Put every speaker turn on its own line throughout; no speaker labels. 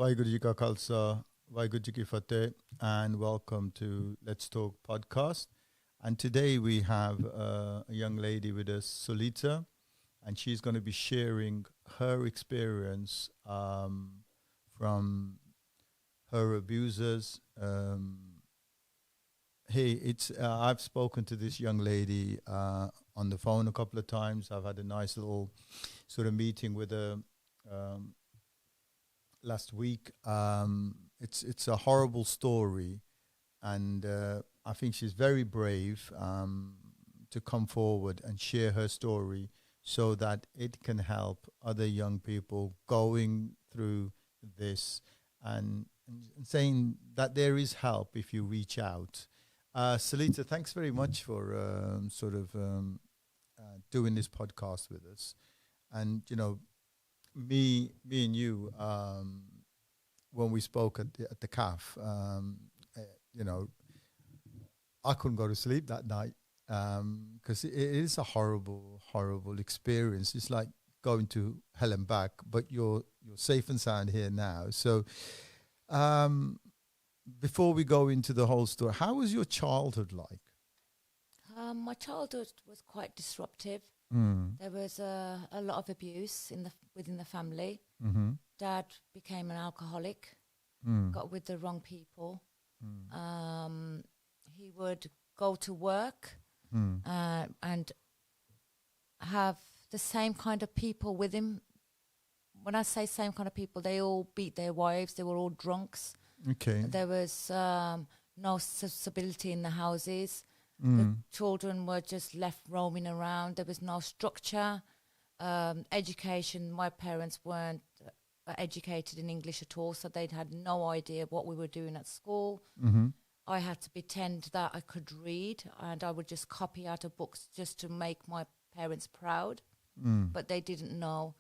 Waheguru Ji Ka Khalsa, Waheguru Ji Ki Fateh, and welcome to Let's Talk podcast. And today we have a young lady with us, Sulita, and she's going to be sharing her experience from her abusers. I've spoken to this young lady on the phone a couple of times. I've had a nice little sort of meeting with her last week. It's a horrible story, and I think she's very brave to come forward and share her story so that it can help other young people going through this and saying that there is help if you reach out. Sulita, thanks very much for doing this podcast with us. And, you know, me and you, when we spoke at the CAF, I couldn't go to sleep that night because it is a horrible, horrible experience. It's like going to hell and back, but you're safe and sound here now. So before we go into the whole story, how was your childhood like?
My childhood was quite disruptive. There was a lot of abuse within the family.
Mm-hmm.
Dad became an alcoholic, got with the wrong people. He would go to work and have the same kind of people with him. When I say same kind of people, they all beat their wives. They were all drunks.
Okay.
There was no stability in the houses. The children were just left roaming around. There was no structure. Education, my parents weren't educated in English at all, so they'd had no idea what we were doing at school.
Mm-hmm.
I had to pretend that I could read, and I would just copy out of books just to make my parents proud. But they didn't know.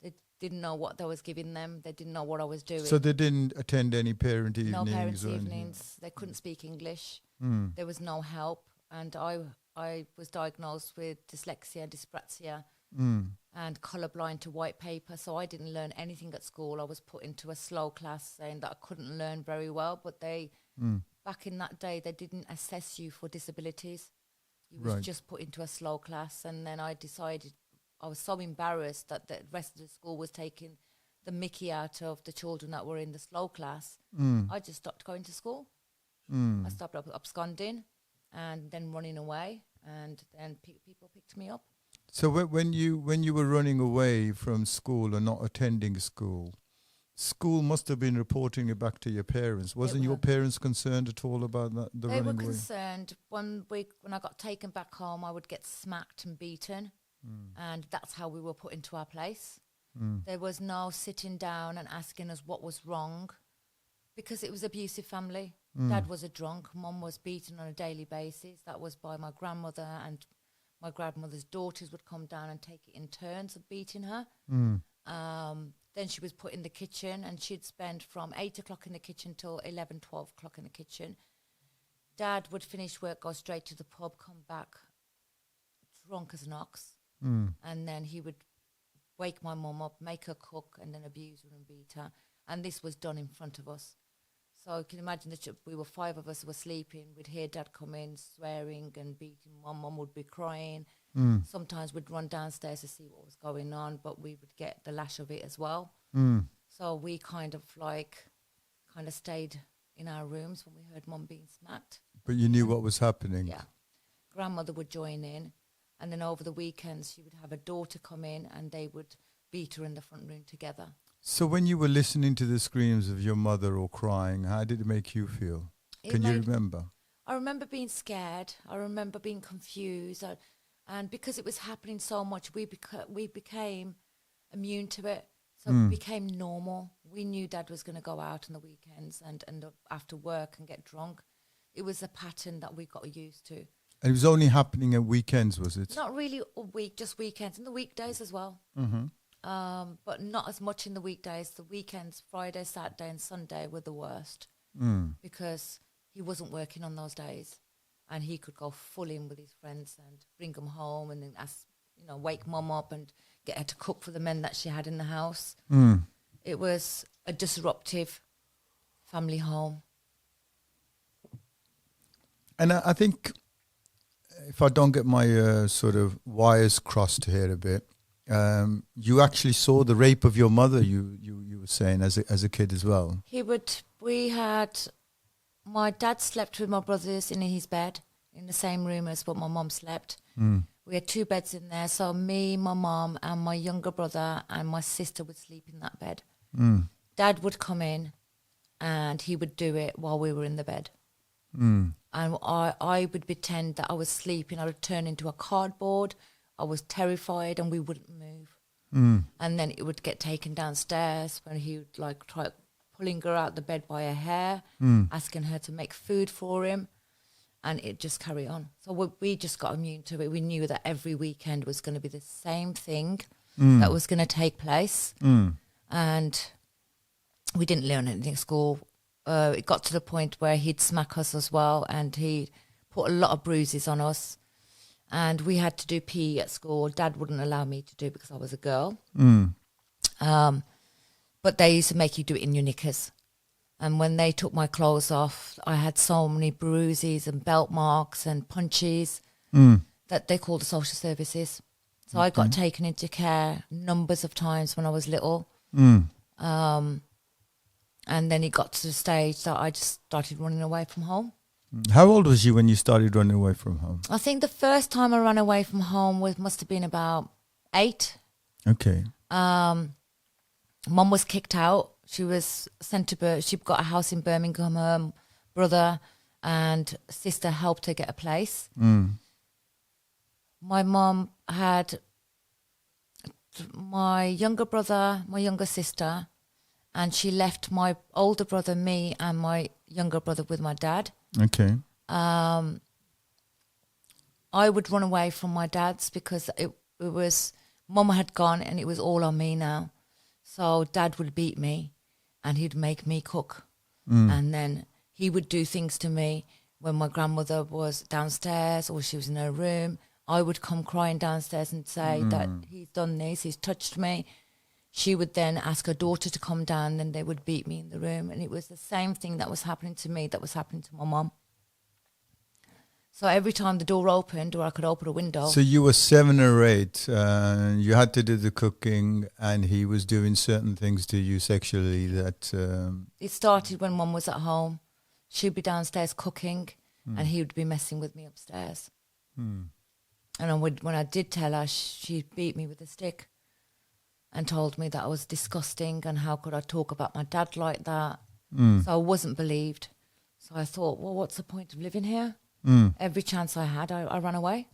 They didn't know what I was giving them. They didn't know what I was doing.
So they didn't attend any parent evenings?
No parents'
or
evenings. They couldn't speak English.
anything?
There was no help. And I was diagnosed with dyslexia, dyspraxia, and colourblind to white paper. So I didn't learn anything at school. I was put into a slow class saying that I couldn't learn very well. But back in that day, they didn't assess you for disabilities. You was just put into a slow class. And then I decided, I was so embarrassed that the rest of the school was taking the mickey out of the children that were in the slow class. I just stopped going to school. I stopped absconding and then running away, and then people picked me up.
So when you were running away from school or not attending school must have been reporting it back to your parents. Wasn't your parents concerned at all about that?
They were concerned. One week when I got taken back home, I would get smacked and beaten, and that's how we were put into our place. There was no sitting down and asking us what was wrong, because it was abusive family. Dad was a drunk. Mum was beaten on a daily basis. That was by my grandmother, and my grandmother's daughters would come down and take it in turns of beating her. Then she was put in the kitchen, and she'd spend from 8 o'clock in the kitchen till 11, 12 o'clock in the kitchen. Dad would finish work, go straight to the pub, come back drunk as an ox. And then he would wake my mum up, make her cook, and then abuse her and beat her. And this was done in front of us. So you can imagine that we were 5 of us were sleeping. We'd hear Dad come in swearing and beating. Mum would be crying. Sometimes we'd run downstairs to see what was going on, but we would get the lash of it as well. So we kind of stayed in our rooms when we heard Mum being smacked.
But you knew what was happening.
Yeah. Grandmother would join in, and then over the weekends she would have a daughter come in, and they would beat her in the front room together. So
when you were listening to the screams of your mother or crying, how did it make you feel? Can you remember?
I remember being scared. I remember being confused. And because it was happening so much, we became immune to it. So it became normal. We knew Dad was going to go out on the weekends and after work and get drunk. It was a pattern that we got used to.
And it was only happening at weekends, was it?
Not really a week, just weekends. And the weekdays as well. But not as much in the weekdays. The weekends, Friday, Saturday and Sunday were the worst because he wasn't working on those days, and he could go full in with his friends and bring them home and then wake Mum up and get her to cook for the men that she had in the house. It was a disruptive family home.
And I think, if I don't get my sort of wires crossed here a bit, you actually saw the rape of your mother. You were saying as a kid as well.
My dad slept with my brothers in his bed in the same room as what my mom slept. We had 2 beds in there, so me, my mom, and my younger brother and my sister would sleep in that bed. Dad would come in, and he would do it while we were in the bed. And I would pretend that I was sleeping. I would turn into a cardboard. I was terrified, and we wouldn't move. And then it would get taken downstairs when he would like try pulling her out the bed by her hair, asking her to make food for him, and it just carry on. So we just got immune to it. We knew that every weekend was going to be the same thing that was going to take place, and we didn't learn anything at school. It got to the point where he'd smack us as well, and he put a lot of bruises on us, and we had to do PE at school. Dad wouldn't allow me to do it because I was a girl. But they used to make you do it in your knickers. And when they took my clothes off, I had so many bruises and belt marks and punches that they called the social services. So I got taken into care numbers of times when I was little. And then it got to the stage that I just started running away from home.
How old was you when you started running away from home?
I think the first time I ran away from home must have been about 8.
Okay.
Mum was kicked out. She was sent to she got a house in Birmingham. Her brother and sister helped her get a place. My mum had my younger brother, my younger sister, and she left my older brother, me, and my younger brother with my dad.
Okay.
I would run away from my dad's because it was, Mum had gone and it was all on me now. So Dad would beat me and he'd make me cook. And then he would do things to me when my grandmother was downstairs or she was in her room. I would come crying downstairs and say that he's done this, he's touched me. She would then ask her daughter to come down and they would beat me in the room. And it was the same thing that was happening to me that was happening to my mum. So every time the door opened or I could open a window.
So you were 7 or 8, you had to do the cooking and he was doing certain things to you sexually that...
It started when Mum was at home. She'd be downstairs cooking and he would be messing with me upstairs. And when I did tell her, she beat me with a stick and told me that I was disgusting and how could I talk about my dad like that. So I wasn't believed. So I thought, well, what's the point of living here? Every chance I had, I ran away.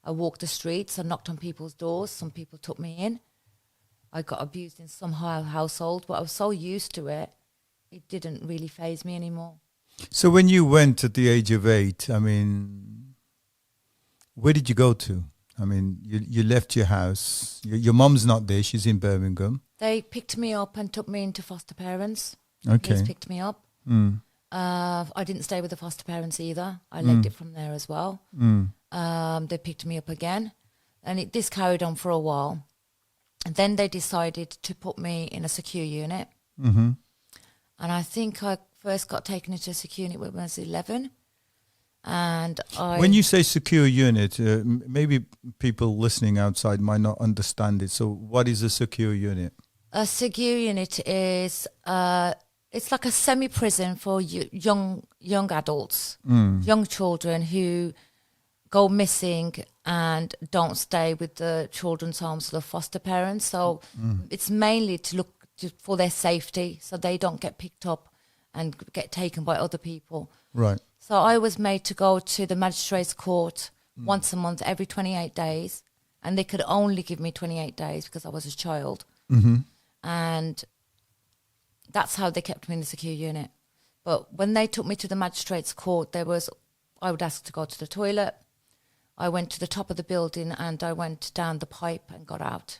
I walked the streets, I knocked on people's doors. Some people took me in. I got abused in some household, but I was so used to it, it didn't really faze me anymore.
So when you went at the age of 8, I mean, where did you go to? I mean, you left your house. Your mum's not there. She's in Birmingham.
They picked me up and took me into foster parents.
Okay.
He's picked me up. I didn't stay with the foster parents either. I legged it from there as well. They picked me up again. And this carried on for a while. And then they decided to put me in a secure unit. And I think I first got taken into a secure unit when I was 11. And
when you say secure unit, maybe people listening outside might not understand it. So what is a secure unit?
A secure unit is it's like a semi-prison for young adults, young children who go missing and don't stay with the children's homes or the foster parents. So it's mainly to look for their safety so they don't get picked up and get taken by other people.
Right.
So I was made to go to the magistrate's court once a month, every 28 days. And they could only give me 28 days because I was a child. And that's how they kept me in the secure unit. But when they took me to the magistrate's court, I would ask to go to the toilet. I went to the top of the building and I went down the pipe and got out.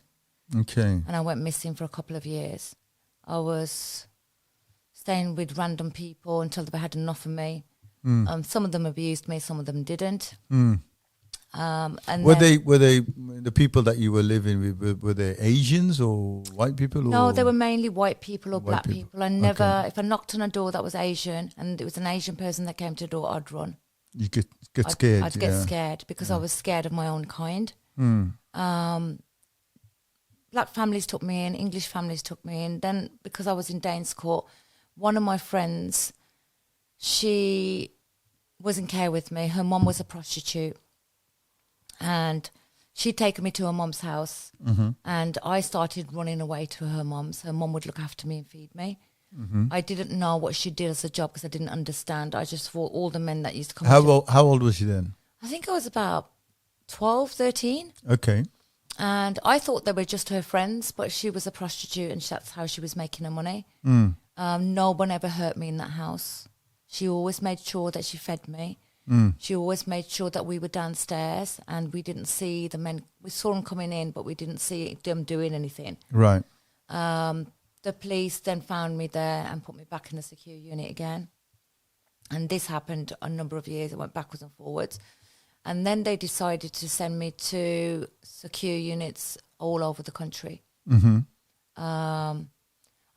Okay.
And I went missing for a couple of years. I was staying with random people until they had enough of me. Some of them abused me, some of them didn't. And
Were
then,
they the people that you were living with? Were they Asians or white people?
no,
or
they were mainly white people or
white
black
people?
people. I never, if I knocked on a door that was Asian and it was an Asian person that came to the door, I'd run.
You get scared.
I'd get scared because I was scared of my own kind.
Mm.
Black families took me in, English families took me in. Then, because I was in Danes Court, one of my friends, she was in care with me. Her mom was a prostitute. And she'd taken me to her mom's house.
Mm-hmm.
And I started running away to her mom's. Her mom would look after me and feed me.
Mm-hmm.
I didn't know what she did as a job because I didn't understand. I just thought all the men that used to come.
How old was she then?
I think I was about 12, 13.
Okay.
And I thought they were just her friends, but she was a prostitute and that's how she was making her money.
Mm.
No one ever hurt me in that house. She always made sure that she fed me.
Mm.
She always made sure that we were downstairs and we didn't see the men. We saw them coming in, but we didn't see them doing anything.
Right.
The police then found me there and put me back in the secure unit again. And this happened a number of years. It went backwards and forwards. And then they decided to send me to secure units all over the country.
Mm-hmm.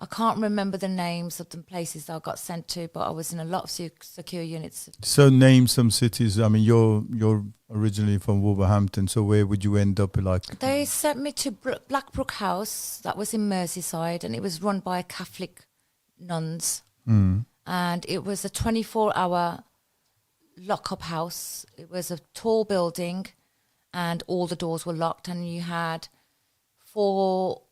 I can't remember the names of the places I got sent to, but I was in a lot of secure units.
So name some cities. I mean, you're originally from Wolverhampton, so where would you end up? Like
They sent me to Blackbrook House, that was in Merseyside, and it was run by Catholic nuns.
Mm.
And it was a 24-hour lock-up house. It was a tall building, and all the doors were locked, and you had four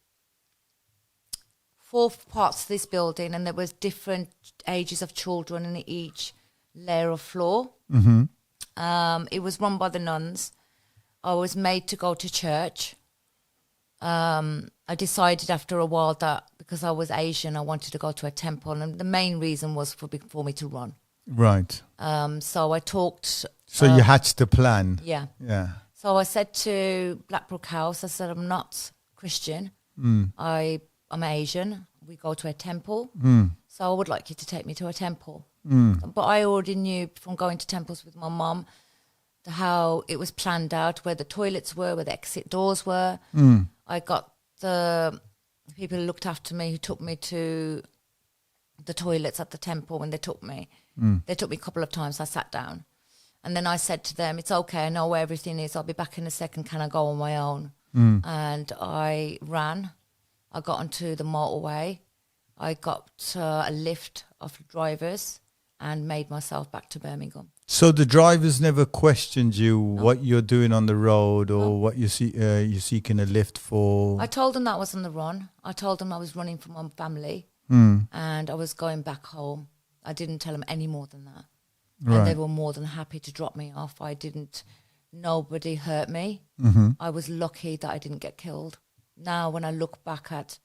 parts of this building, and there was different ages of children in each layer of floor.
Mm-hmm.
It was run by the nuns. I was made to go to church. I decided after a while that because I was Asian, I wanted to go to a temple, and the main reason was for me to run.
Right.
So I talked.
So you hatched a plan.
Yeah.
Yeah.
So I said to Blackbrook House, I said, I'm not Christian.
Mm.
I'm Asian. We go to a temple.
Mm.
So I would like you to take me to a temple.
Mm.
But I already knew from going to temples with my mum how it was planned out, where the toilets were, where the exit doors were.
Mm.
I got the people who looked after me, who took me to the toilets at the temple when they took me.
Mm.
They took me a couple of times. I sat down. And then I said to them, it's okay, I know where everything is. I'll be back in a second. Can I go on my own?
Mm.
And I ran. I got onto the motorway. I got a lift of drivers and made myself back to Birmingham.
So the drivers never questioned you what you're doing on the road or what you're seeking a lift for?
I told them that I was on the run. I told them I was running from my family and I was going back home. I didn't tell them any more than that.
Right.
And they were more than happy to drop me off. Nobody hurt me.
Mm-hmm.
I was lucky that I didn't get killed. Now, when I look back at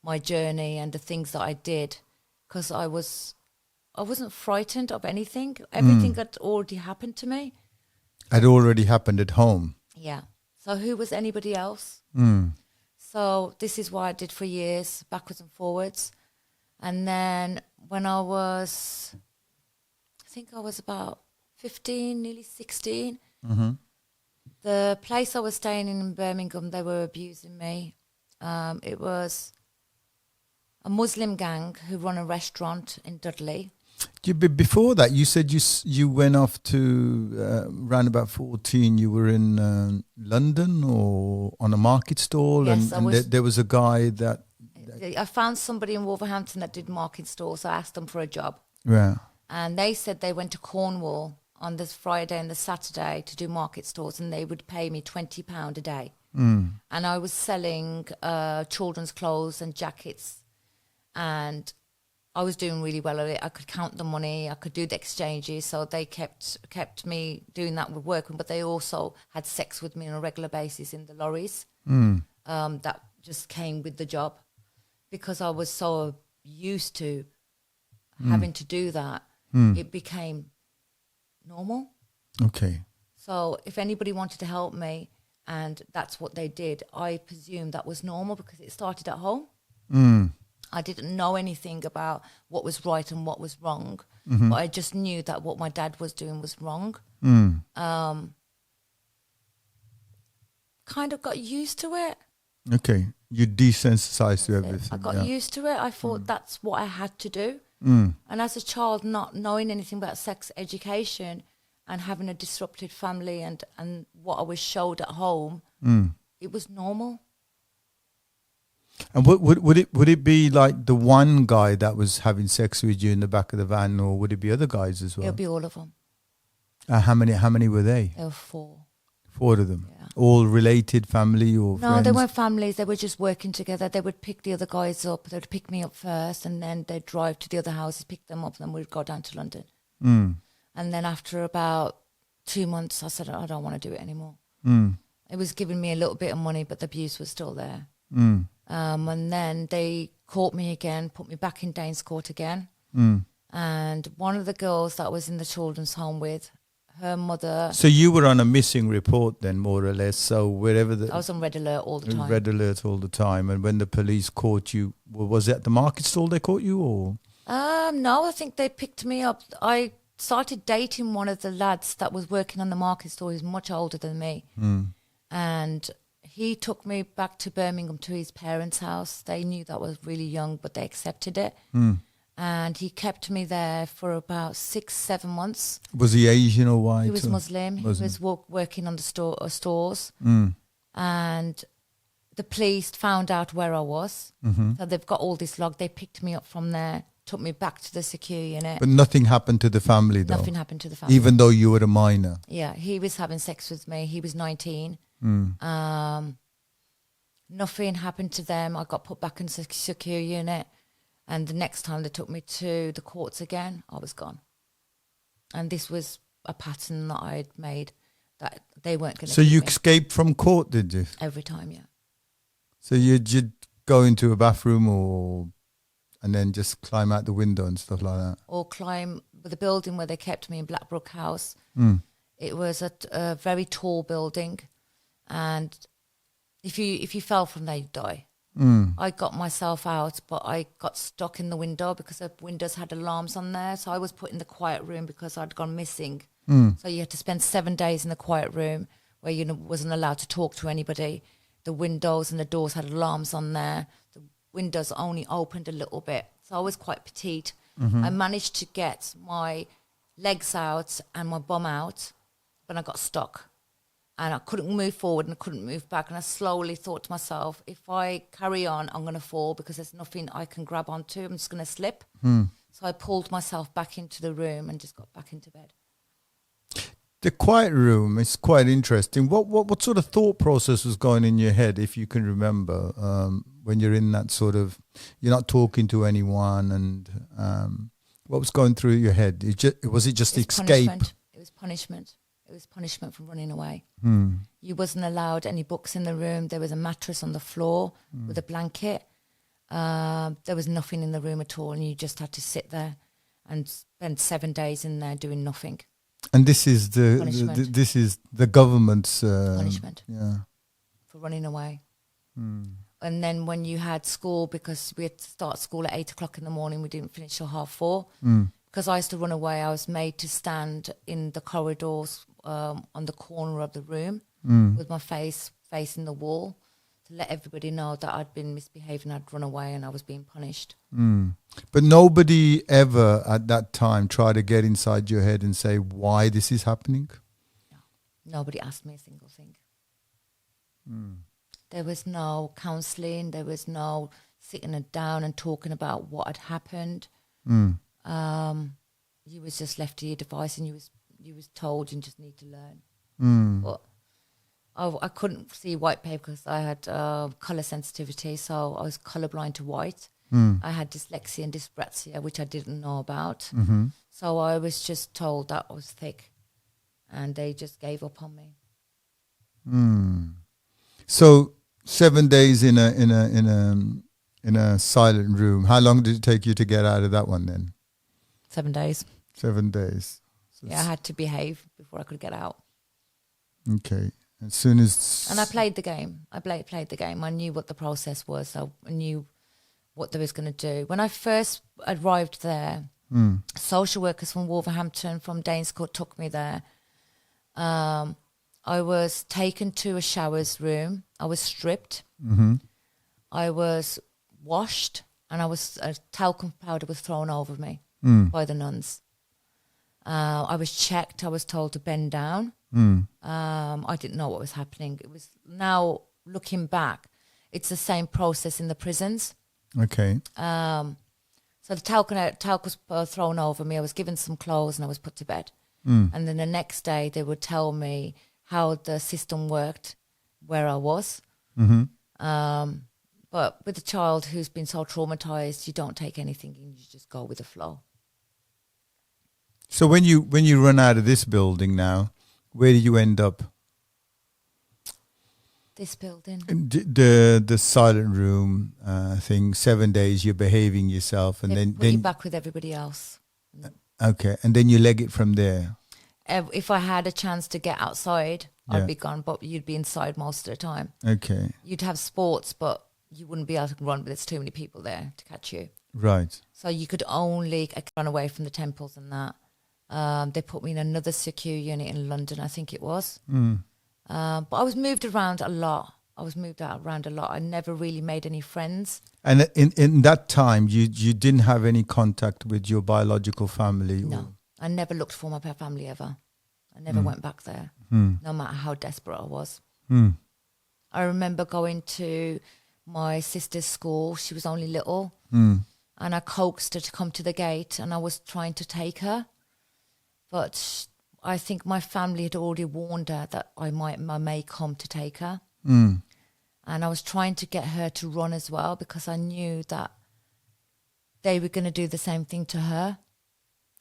my journey and the things that I did, because I wasn't frightened of anything. Everything had already happened to me.
Had already happened at home.
Yeah. So who was anybody else?
Mm.
So this is what I did for years, backwards and forwards. And then when I think I was about 15, nearly 16,
Mm-hmm.
the place I was staying in Birmingham, they were abusing me. It was a Muslim gang who run a restaurant in Dudley.
Before that, you said you went off to around about 14. You were in London or on a market stall,
Yes,
and there was a guy that.
I found somebody in Wolverhampton that did market stalls. So I asked them for a job,
Yeah.
and they said they went to Cornwall on this Friday and the Saturday to do market stalls, and they would pay me £20 a day.
Mm.
And I was selling children's clothes and jackets, and I was doing really well at it. I could count the money, I could do the exchanges, so they kept me doing that with working. But they also had sex with me on a regular basis in the lorries.
Mm.
That just came with the job, because I was so used to having to do that. It became normal.
Okay.
So if anybody wanted to help me, and that's what they did, I presumed that was normal because it started at home.
Mm.
I didn't know anything about what was right and what was wrong,
Mm-hmm.
but I just knew that what my dad was doing was wrong.
Mm.
kind of got used to it.
Okay. You desensitized to
That's it.
everything.
I got
yeah.
used to it. I thought that's what I had to do.
Mm.
And as a child, not knowing anything about sex education and having a disrupted family and what I was showed at home, it was normal.
And would it be like the one guy that was having sex with you in the back of the van, or would it be other guys as well?
It'll be all of them.
How many were they?
There were 4.
4 of them.
Yeah.
All related, family or
No,
friends?
they weren't families. They were just working together. They would pick the other guys up. They would pick me up first, and then they'd drive to the other houses, pick them up, and then we'd go down to London. And then after about 2 months, I said, I don't want to do it anymore. It was giving me a little bit of money, but the abuse was still there. And then they caught me again, put me back in Danes Court again. And one of the girls that I was in the children's home with, her mother...
So you were on a missing report then, more or less. So wherever
I was on red alert all the time.
Red alert all the time. And when the police caught you, was it at the market stall they caught you, or...?
No, I think they picked me up. I started dating one of the lads that was working on the market stall. He's much older than me. And he took me back to Birmingham to his parents' house. They knew that I was really young, but they accepted it. And he kept me there for about 6-7 months.
Was he Asian or white?
He was Muslim. He was working on the stores. And the police found out where I was. So they've got all this log. They picked me up from there, took me back to the secure unit.
But nothing happened to the family, though?
Nothing happened to the family.
Even though you were a minor?
Yeah, he was having sex with me. He was 19. Nothing happened to them. I got put back in the secure unit. And the next time they took me to the courts again, I was gone. And this was a pattern that I had made that they weren't going to.
So you escaped from court, did you?
Every time, yeah.
So you'd go into a bathroom and then just climb out the window and stuff like that?
Or climb the building where they kept me in Blackbrook House. It was a very tall building. And if you fell from there, you'd die. I got myself out, but I got stuck in the window because the windows had alarms on there. So I was put in the quiet room because I'd gone missing. So you had to spend 7 days in the quiet room where you wasn't allowed to talk to anybody. The windows and the doors had alarms on there. The windows only opened a little bit. So I was quite petite. I managed to get my legs out and my bum out, but I got stuck. And I couldn't move forward and I couldn't move back. And I slowly thought to myself, if I carry on, I'm going to fall because there's nothing I can grab onto. I'm just going to slip. So I pulled myself back into the room and just got back into bed.
The quiet room is quite interesting. What sort of thought process was going in your head, if you can remember, when you're in that sort of, you're not talking to anyone, and what was going through your head? Was it just escape?
Punishment. It was punishment. It was punishment for running away. You wasn't allowed any books in the room. There was a mattress on the floor with a blanket. There was nothing in the room at all, and you just had to sit there and spend 7 days in there doing nothing.
And this is the government's
punishment.
Yeah,
for running away. And then when you had school, because we had to start school at 8 o'clock in the morning, we didn't finish till 4:30. Because I used to run away, I was made to stand in the corridors on the corner of the room with my face facing the wall to let everybody know that I'd been misbehaving, I'd run away and I was being punished.
But nobody ever at that time tried to get inside your head and say why this is happening?
No, nobody asked me a single thing. There was no counselling, there was no sitting down and talking about what had happened. You was just left to your device, and you was told you just need to learn. But I couldn't see white paper because I had colour sensitivity, so I was colourblind to white. I had dyslexia and dyspraxia, which I didn't know about. So I was just told that I was thick, and they just gave up on me.
So 7 days in a silent room. How long did it take you to get out of that one then?
7 days.
7 days. So
yeah, I had to behave before I could get out.
Okay. As soon as...
And I played the game. I played the game. I knew what the process was. So I knew what they was going to do. When I first arrived there, social workers from Wolverhampton, from Danes Court, took me there. I was taken to a shower's room. I was stripped.
Mm-hmm.
I was washed, and talcum powder was thrown over me by the nuns. I was checked. I was told to bend down. I didn't know what was happening. It was now looking back, it's the same process in the prisons.
Okay.
So the talc was thrown over me. I was given some clothes and I was put to bed. And then the next day they would tell me how the system worked where I was. But with a child who's been so traumatized, you don't take anything and you just go with the flow.
So when you run out of this building now, where do you end up?
This building.
The silent room thing. 7 days you're behaving yourself, and then
you back with everybody else.
Okay, and then you leg it from there.
If I had a chance to get outside, I'd be gone, but you'd be inside most of the time.
Okay.
You'd have sports, but you wouldn't be able to run, but there's too many people there to catch you.
Right.
So you could only run away from the temples and that. They put me in another secure unit in London, I think it was. But I was moved around a lot. I never really made any friends.
And in that time, you didn't have any contact with your biological family?
No, I never looked for my family ever. I never went back there, no matter how desperate I was. I remember going to my sister's school. She was only little. And I coaxed her to come to the gate, and I was trying to take her. But I think my family had already warned her that I may come to take her. And I was trying to get her to run as well, because I knew that they were going to do the same thing to her.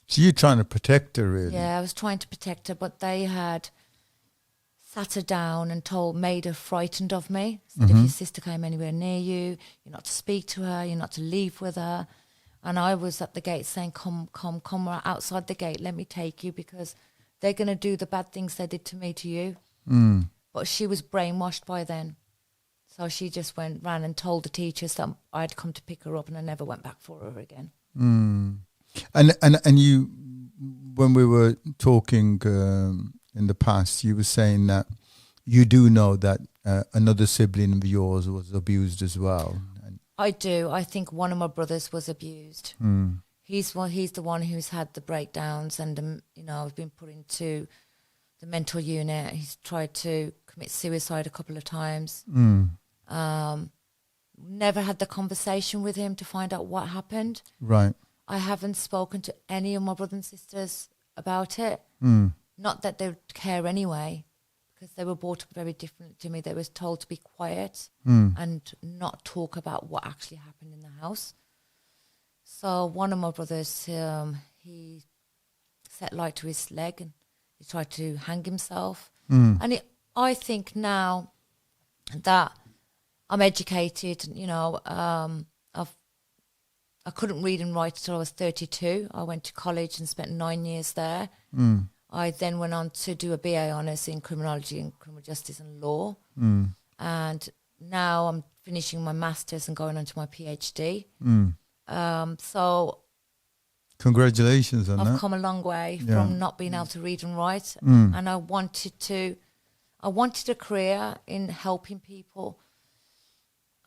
So you're trying to protect her, really?
Yeah, I was trying to protect her, but they had sat her down and made her frightened of me. Said if your sister came anywhere near you, you're not to speak to her, you're not to leave with her. And I was at the gate saying, come, we're outside the gate, let me take you, because they're going to do the bad things they did to me to you. But she was brainwashed by then. So she just ran and told the teachers that I'd come to pick her up, and I never went back for her again.
And you, when we were talking in the past, you were saying that you do know that another sibling of yours was abused as well.
I do. I think one of my brothers was abused. He's the one who's had the breakdowns, and has been put into the mental unit. He's tried to commit suicide a couple of times. Never had the conversation with him to find out what happened.
Right.
I haven't spoken to any of my brothers and sisters about it. Not that they would care anyway, because they were brought up very different to me. They were told to be quiet and not talk about what actually happened in the house. So one of my brothers, he set light to his leg and he tried to hang himself. And I think now that I'm educated, I couldn't read and write until I was 32. I went to college and spent 9 years there. I then went on to do a BA honours in criminology and criminal justice and law. And now I'm finishing my master's and going on to my PhD. So
congratulations on that.
I've come a long way from not being able to read and write. And I wanted a career in helping people.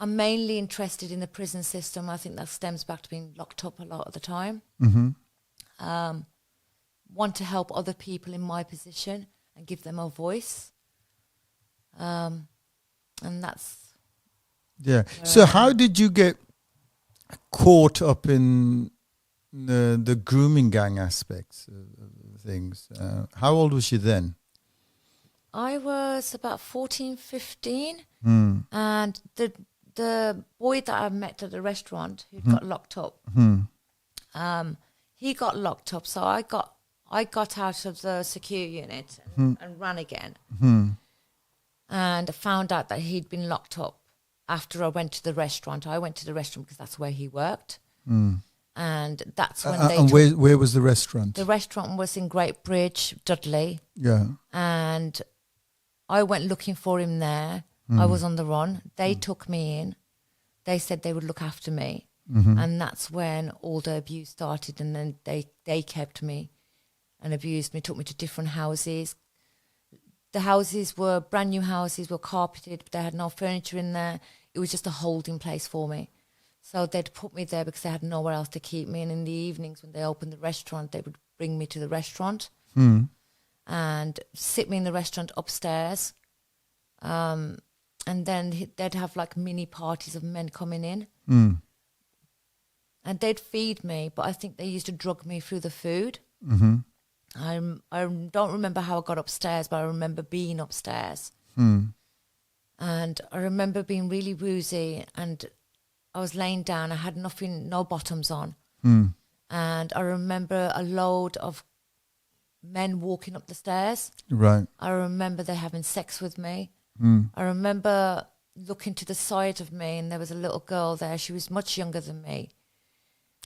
I'm mainly interested in the prison system. I think that stems back to being locked up a lot of the time. Want to help other people in my position and give them a voice. And that's...
Yeah. So how did you get caught up in the grooming gang aspects of things? How old was you then?
I was about 14, 15. And the boy that I met at the restaurant who got locked up, he got locked up. So I got out of the secure unit and ran again. And I found out that he'd been locked up after I went to the restaurant. I went to the restaurant because that's where he worked. And that's when they...
And where was the restaurant?
The restaurant was in Great Bridge, Dudley.
Yeah.
And I went looking for him there. I was on the run. They took me in. They said they would look after me. And that's when all the abuse started. And then they kept me and abused me, took me to different houses. the houses were brand new houses, were carpeted, but they had no furniture in there. It was just a holding place for me. So they'd put me there because they had nowhere else to keep me. And in the evenings when they opened the restaurant, they would bring me to the restaurant and sit me in the restaurant upstairs. And then they'd have like mini parties of men coming in. And they'd feed me, but I think they used to drug me through the food. I don't remember how I got upstairs, but I remember being upstairs. And I remember being really woozy, and I was laying down. I had nothing, no bottoms on. And I remember a load of men walking up the stairs.
Right.
I remember they having sex with me. I remember looking to the side of me, and there was a little girl there. She was much younger than me.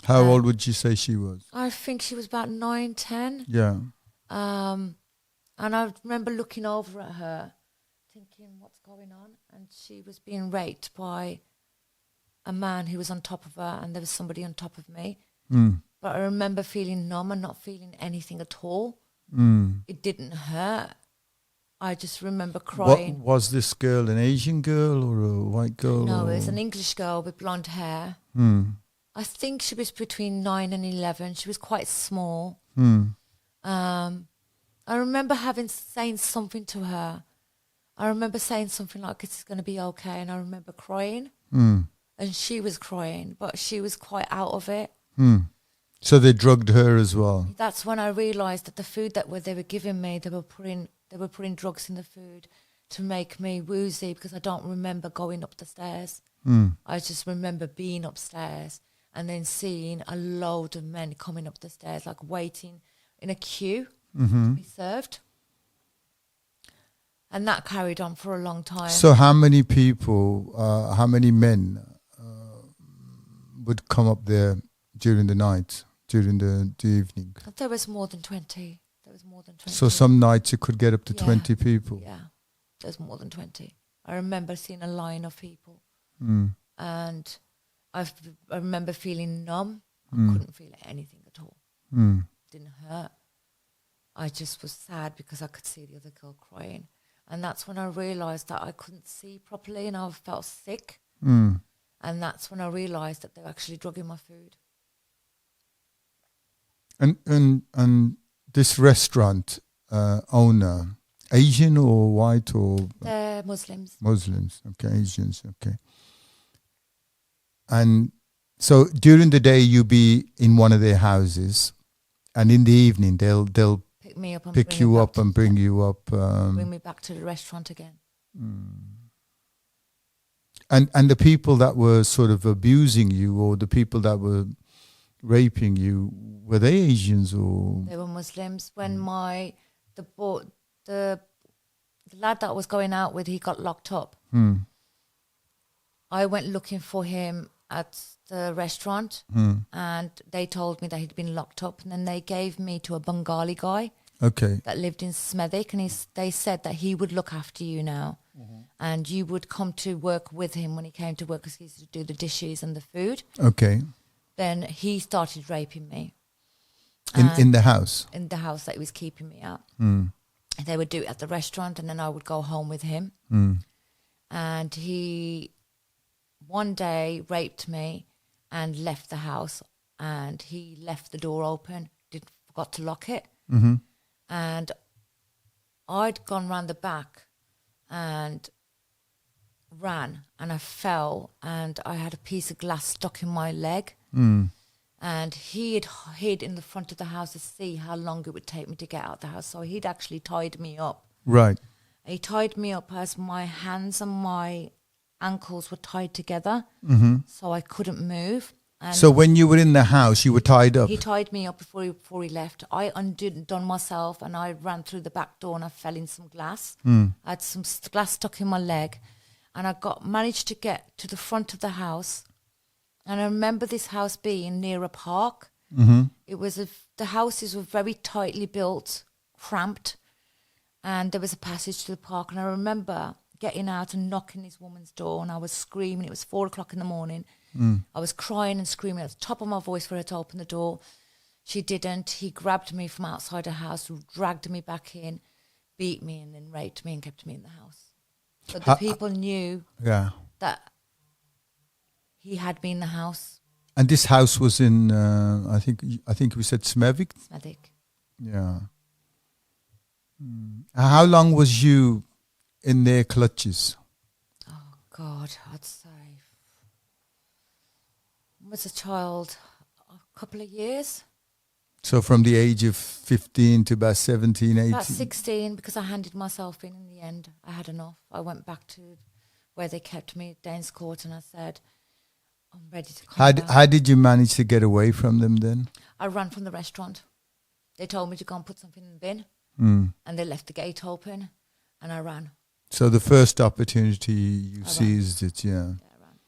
How old would you say she was?
I think she was about 9, 10.
Yeah.
And I remember looking over at her, thinking, what's going on? And she was being raped by a man who was on top of her, and there was somebody on top of me. But I remember feeling numb and not feeling anything at all. It didn't hurt. I just remember crying.
What, was this girl an Asian girl or a white girl?
No, it was an English girl with blonde hair. I think she was between 9 and 11. She was quite small. I remember saying something to her. I remember saying something like, "It's going to be okay," and I remember crying. And she was crying, but she was quite out of it.
So they drugged her as well.
That's when I realised that the food that they were giving me, they were putting drugs in the food to make me woozy, because I don't remember going up the stairs. I just remember being upstairs and then seeing a load of men coming up the stairs, like waiting in a queue to be served. And that carried on for a long time.
So how many people, how many men would come up there during the night, during the evening?
There was more than 20.
So some nights you could get up to 20 people.
Yeah, there's more than 20. I remember seeing a line of people. And I remember feeling numb. I couldn't feel anything at all. Didn't hurt. I just was sad because I could see the other girl crying. And that's when I realised that I couldn't see properly and I felt sick. And that's when I realised that they were actually drugging my food.
And this restaurant owner, Asian or white or?
They're Muslims.
Muslims, okay, Asians, okay. And so during the day you be in one of their houses, and in the evening they'll
pick me up and
pick you up and bring you up.
Bring me back to the restaurant again.
And the people that were sort of abusing you, or the people that were raping you, were they Asians or?
They were Muslims. When the lad that I was going out with, he got locked up. I went looking for him at the restaurant, and they told me that he'd been locked up, and then they gave me to a Bengali guy that lived in Smethwick, and they said that he would look after you now, and you would come to work with him when he came to work, because he used to do the dishes and the food. Then he started raping me.
In the house?
In the house that he was keeping me at. They would do it at the restaurant, and then I would go home with him. And he one day raped me and left the house, and he left the door open, forgot to lock it. And I'd gone round the back and ran, and I fell, and I had a piece of glass stuck in my leg. And he had hid in the front of the house to see how long it would take me to get out the house. So he'd actually tied me up.
Right.
He tied me up as my hands and my ankles were tied together, so I couldn't move. And
so when you were in the house, you were tied up?
He tied me up before he left. I undone myself, and I ran through the back door, and I fell in some glass. I had some glass stuck in my leg, and I managed to get to the front of the house. And I remember this house being near a park. It was the houses were very tightly built, cramped, and there was a passage to the park. And I remember getting out and knocking this woman's door, and I was screaming. It was 4:00 in the morning. I was crying and screaming at the top of my voice for her to open the door. She didn't. He grabbed me from outside the house, dragged me back in, beat me and then raped me and kept me in the house. But
Ha-
the people knew
Yeah.
that he had me in the house.
And this house was in, I think we said Smethwick.
Smethwick.
Yeah. How long was you in their clutches?
Oh God, I'd say was a child a couple of years.
So from the age of 15 to about 17, 18?
About 16, because I handed myself in the end. I had enough. I went back to where they kept me at Danes Court and I said, I'm ready to come back.
How did you manage to get away from them then?
I ran from the restaurant. They told me to go and put something in the bin and they left the gate open and I ran.
So the first opportunity you
I
seized it, yeah.
Yeah, I ran.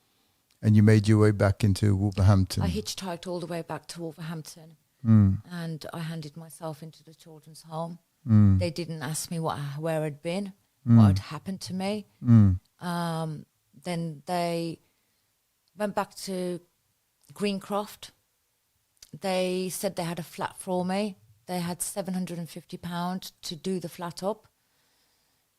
And you made your way back into Wolverhampton.
I hitchhiked all the way back to Wolverhampton and I handed myself into the children's home. They didn't ask me where I'd been, what had happened to me. Then they went back to Greencroft. They said they had a flat for me. They had £750 to do the flat up.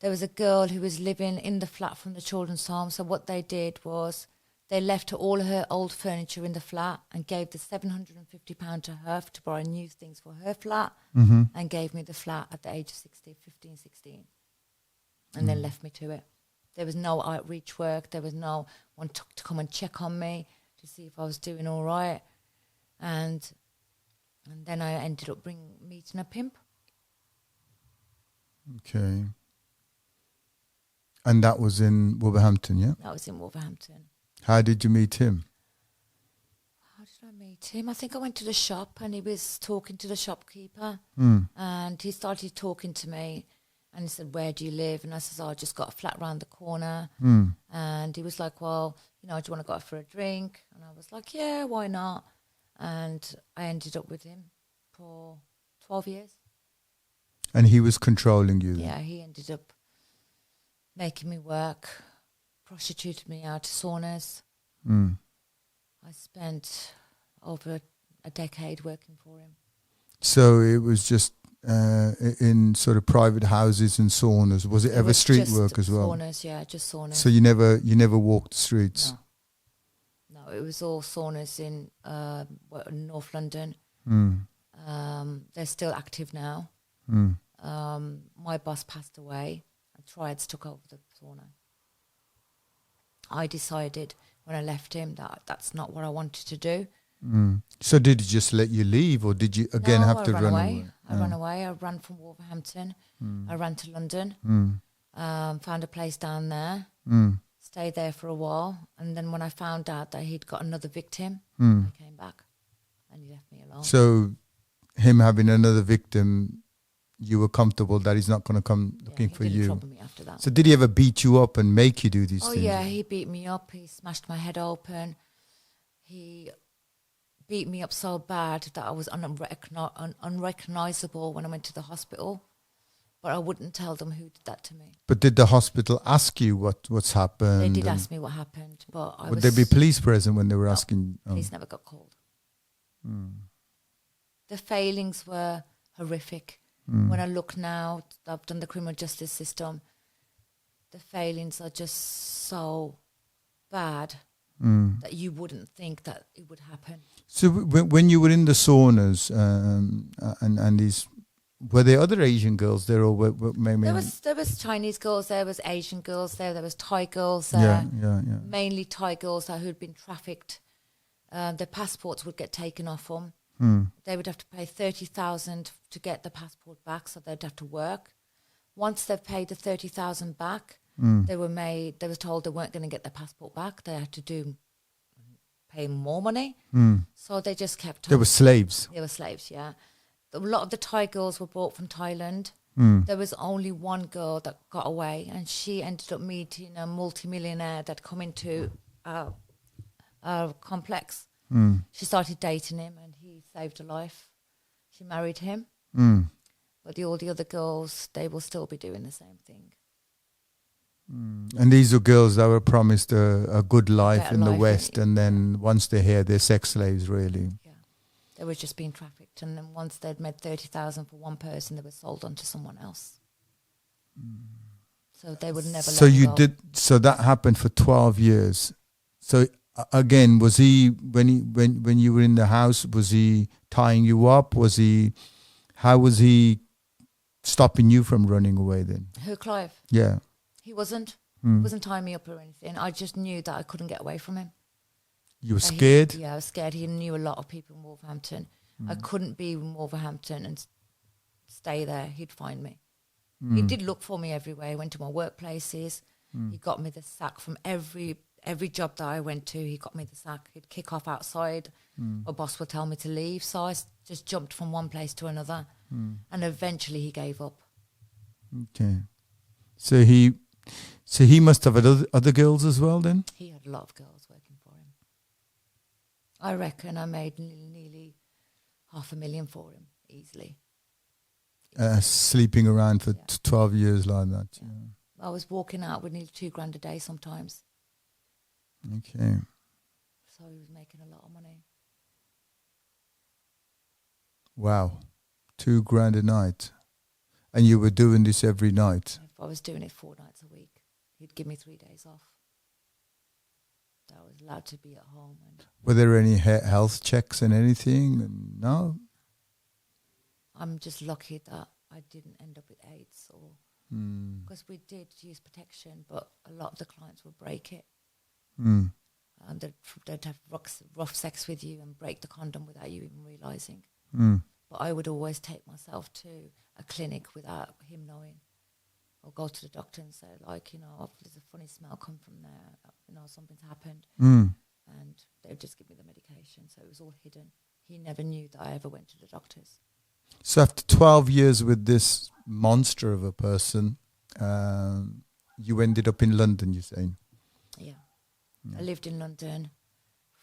There was a girl who was living in the flat from the children's home. So what they did was they left her all her old furniture in the flat and gave the £750 to her to borrow new things for her flat and gave me the flat at the age of 15, 16. And then left me to it. There was no outreach work. There was no one to come and check on me to see if I was doing all right. And then I ended up meeting a pimp.
Okay. And that was in Wolverhampton, yeah?
That was in Wolverhampton.
How did you meet him?
How did I meet him? I think I went to the shop and he was talking to the shopkeeper and he started talking to me and he said, where do you live? And I said, I just got a flat round the corner. And he was like, well, do you want to go out for a drink? And I was like, yeah, why not? And I ended up with him for 12 years.
And he was controlling you?
Yeah, he ended up making me work, prostituted me out to saunas. I spent over a decade working for him.
So it was just in sort of private houses and saunas. Was it ever street work as well?
Saunas, yeah, just saunas.
So you never walked the streets?
No, it was all saunas in North London. They're still active now. My boss passed away and Triads took over the sauna. I decided when I left him that that's not what I wanted to do.
So did he just let you leave or did you again have to run away?
I ran away. I ran from Wolverhampton. I ran to London. Found a place down there. Stayed there for a while. And then when I found out that he'd got another victim, I came back and he left me alone.
So him having another victim, you were comfortable that he's not going to come looking for you?
He didn't trouble me after that.
So did he ever beat you up and make you do these things?
Oh, yeah, he beat me up. He smashed my head open. He beat me up so bad that I was unrecognizable when I went to the hospital. But I wouldn't tell them who did that to me.
But did the hospital ask you what's happened?
They did ask me what happened, but
would there be police present when they were asking?
Police never got called. The failings were horrific. When I look now, I've done the criminal justice system. The failings are just so bad that you wouldn't think that it would happen.
So when you were in the saunas and these, were there other Asian girls there, or were maybe
there was Chinese girls there, was Asian girls there was Thai girls there.
Yeah.
Mainly Thai girls who'd been trafficked. Their passports would get taken off them. They would have to pay $30,000 to get the passport back, so they'd have to work. Once they've paid the $30,000 back, they were told they weren't going to get their passport back. They had to pay more money. So they just kept on.
They were slaves.
They were slaves, yeah. A lot of the Thai girls were brought from Thailand. There was only one girl that got away, and she ended up meeting a multimillionaire that come into our complex. She started dating him, and he saved her life. She married him. But all the other girls, they will still be doing the same thing.
And these are girls that were promised a good life in the West,
yeah.
and then once they're here, they're sex slaves, really.
Yeah, they were just being trafficked, and then once they'd made $30,000 for one person, they were sold on to someone else. So they would never
So
let me
you
go.
so that happened for 12 years. So again, was he, when you were in the house, was he tying you up? How was he stopping you from running away then?
Who, Clive?
Yeah.
He wasn't.
Mm.
He wasn't tying me up or anything. I just knew that I couldn't get away from him.
You were scared?
Yeah, I was scared. He knew a lot of people in Wolverhampton. I couldn't be in Wolverhampton and stay there. He'd find me. He did look for me everywhere. He went to my workplaces. He got me the sack from every job that I went to. He got me the sack. He'd kick off outside. My boss would tell me to leave. So I just jumped from one place to another. And eventually he gave up.
Okay. So he must have had other girls as well then?
He had a lot of girls working for him. I reckon I made nearly $500,000 for him, easily.
Sleeping around for 12 years like that.
Yeah. I was walking out with nearly $2,000 a day sometimes.
Okay.
So he was making a lot of money.
Wow. $2,000 a night. And you were doing this every night?
If I was doing it 4 nights a week, he'd give me 3 days off. I was allowed to be at home. And
were there any health checks and anything? No?
I'm just lucky that I didn't end up with AIDS, or because we did use protection, but a lot of the clients would break it. And they'd have rough sex with you and break the condom without you even realising. But I would always take myself to a clinic without him knowing, or go to the doctor and say, like, there's a funny smell come from there, something's happened. And they would just give me the medication. So it was all hidden. He never knew that I ever went to the doctors.
So after 12 years with this monster of a person, you ended up in London, you're saying?
Yeah. I lived in London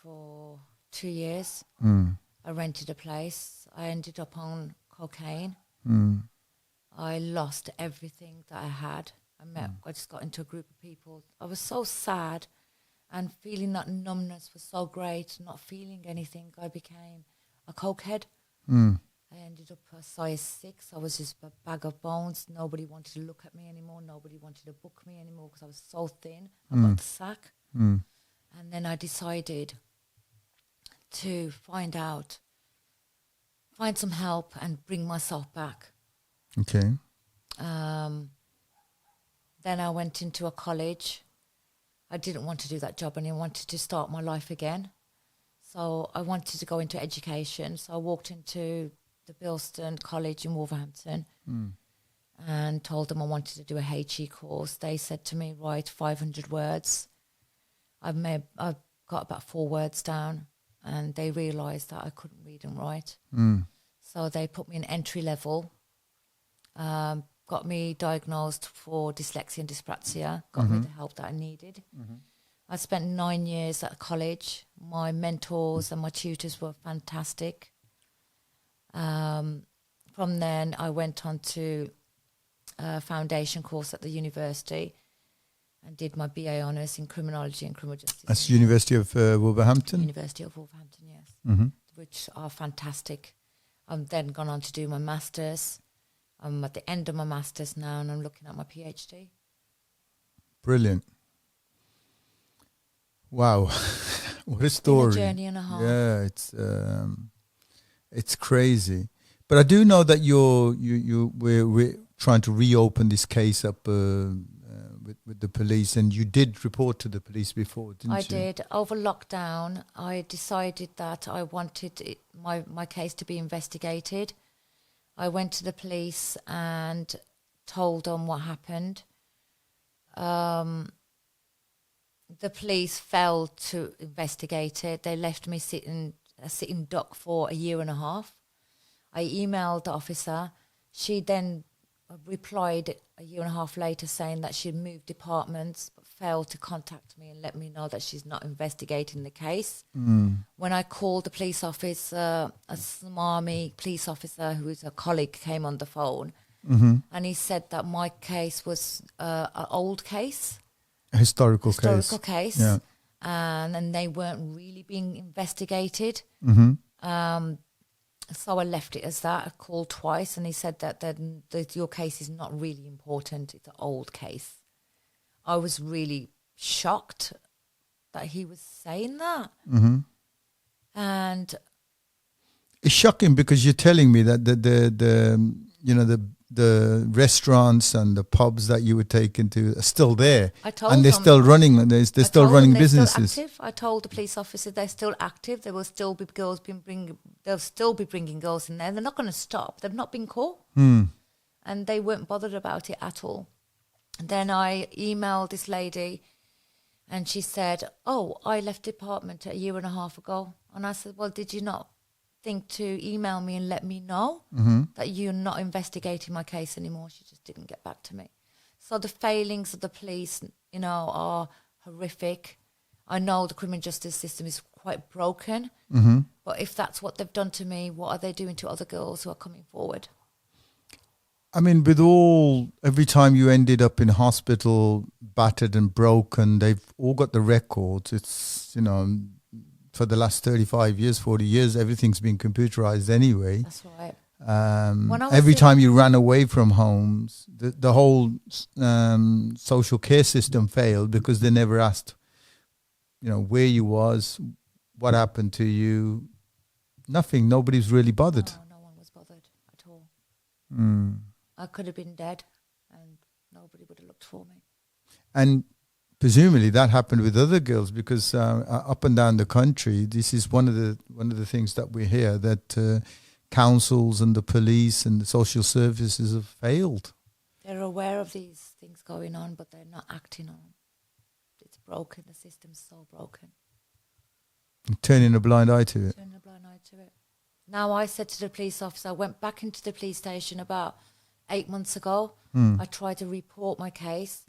for 2 years. I rented a place. I ended up on cocaine. I lost everything that I had. I just got into a group of people. I was so sad, and feeling that numbness was so great, not feeling anything. I became a cokehead. I ended up a size 6. I was just a bag of bones. Nobody wanted to look at me anymore. Nobody wanted to book me anymore because I was so thin. I got the sack. And then I decided to find some help and bring myself back.
Okay.
Then I went into a college. I didn't want to do that job, and I wanted to start my life again. So I wanted to go into education. So I walked into the Bilston College in Wolverhampton and told them I wanted to do a HE course. They said to me, write 500 words. I've got about 4 words down, and they realised that I couldn't read and write. So they put me in entry level, got me diagnosed for dyslexia and dyspraxia, got me the help that I needed. I spent 9 years at college. My mentors and my tutors were fantastic. From then, I went on to a foundation course at the university and did my BA honours in criminology and criminal justice.
That's University of Wolverhampton?
University of Wolverhampton, yes, which are fantastic. I've then gone on to do my master's. I'm at the end of my master's now, and I'm looking at my PhD.
Brilliant. Wow. What a story.
It's been a journey and a half.
Yeah, it's crazy. But I do know that we're trying to reopen this case up with the police, and you did report to the police before, didn't you?
I did. Over lockdown, I decided that I wanted my case to be investigated. I went to the police and told them what happened. The police failed to investigate it. They left me sitting duck for a year and a half. I emailed the officer. She then replied a year and a half later saying that she'd moved departments but failed to contact me and let me know that she's not investigating the case. When I called the police office, a smarmy police officer who is a colleague came on the phone, and he said that my case was an old case.
A historical
case.
Yeah.
And they weren't really being investigated. So I left it as that. I called twice, and he said that your case is not really important. It's an old case. I was really shocked that he was saying that.
Mm-hmm.
And
it's shocking because you're telling me that the restaurants and the pubs that you were taken to are still there,
I told
and they're
them,
still running. They're still running businesses.
Still active. I told the police officer they're still active. There will still be girls they'll still be bringing girls in there. They're not going to stop. They've not been caught, and they weren't bothered about it at all. And then I emailed this lady, and she said, "Oh, I left department a year and a half ago." And I said, "Well, did you not think to email me and let me know that you're not investigating my case anymore?" She just didn't get back to me. So the failings of the police, are horrific. I know the criminal justice system is quite broken, but if that's what they've done to me, what are they doing to other girls who are coming forward?
I mean, every time you ended up in hospital, battered and broken, they've all got the records. It's, for the last 35 years, 40 years, everything's been computerized anyway.
That's right.
Every time you ran away from homes, the whole social care system failed because they never asked, where you was, what happened to you. Nothing. Nobody's really bothered.
No one was bothered at all.
Mm.
I could have been dead and nobody would have looked for me.
And presumably that happened with other girls because up and down the country, this is one of the things that we hear, that councils and the police and the social services have failed.
They're aware of these things going on, but they're not acting on them. It's broken. The system's so broken.
Turning a blind eye to it.
Turning a blind eye to it. Now, I said to the police officer, I went back into the police station about 8 months ago. I tried to report my case.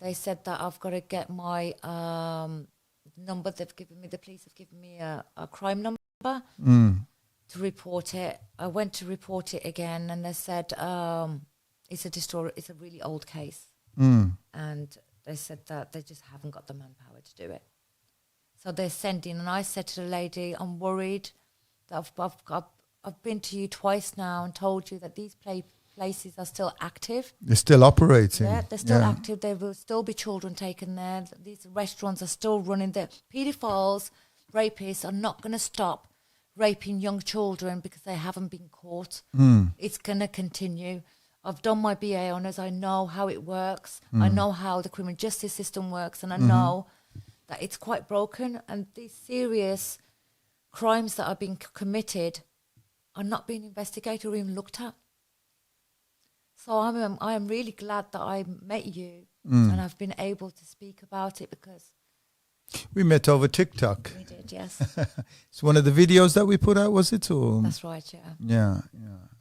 They said that I've got to get my number they've given me. The police have given me a crime number to report it. I went to report it again, and they said it's a really old case. And they said that they just haven't got the manpower to do it. So they're sending, and I said to the lady, I'm worried that I've been to you twice now and told you that these places are still active.
They're still operating.
Yeah, they're still active. There will still be children taken there. These restaurants are still running there. Paedophiles, rapists are not going to stop raping young children because they haven't been caught. It's going to continue. I've done my BA honours. I know how it works. I know how the criminal justice system works, and I know that it's quite broken, and these serious crimes that are being committed are not being investigated or even looked at. So I am really glad that I met you and I've been able to speak about it, because
we met over TikTok.
We did, yes.
It's one of the videos that we put out, was it? Or
that's right, yeah.
Yeah.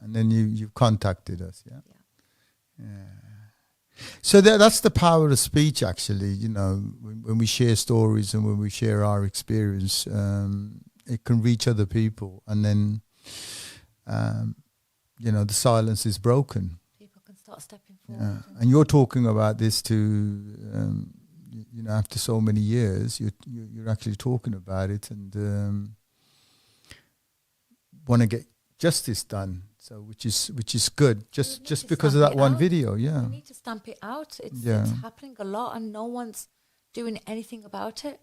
And then you contacted us, yeah. So that's the power of speech, actually. When we share stories and when we share our experience, it can reach other people, and then the silence is broken.
People can start stepping forward.
And you're talking about this to after so many years, you're actually talking about it and want to get justice done. So which is good, just because of that one video.
We need to stamp it out. It's happening a lot, and no one's doing anything about it.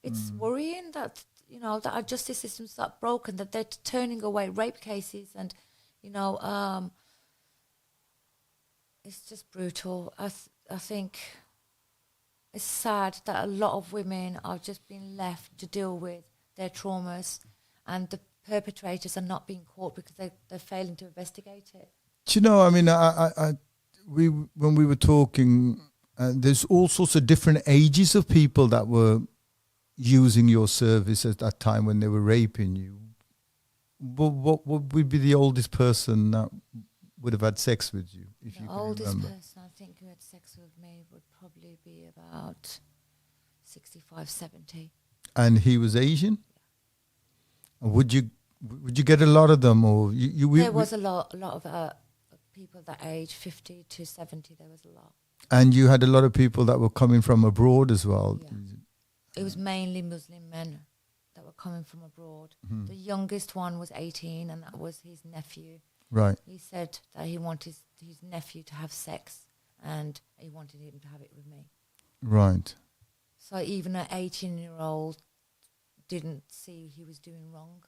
It's worrying that that our justice system's that broken, that they're turning away rape cases, and it's just brutal. I think it's sad that a lot of women are just being left to deal with their traumas, and the perpetrators are not being caught because they're failing to investigate it.
Do you know, I mean, when we were talking, there's all sorts of different ages of people that were using your service at that time when they were raping you. What would be the oldest person that would have had sex with you, if you can remember?
The oldest person I think who had sex with me would probably be about 65, 70.
And he was Asian? Would you get a lot of them, or
there was a lot of people that age 50 to 70. There was a lot.
And you had a lot of people that were coming from abroad as well.
Yeah. It was mainly Muslim men that were coming from abroad. The youngest one was 18, and that was his nephew.
Right.
He said that he wanted his nephew to have sex, and he wanted him to have it with me.
Right.
So even an 18-year-old didn't see he was doing wrong.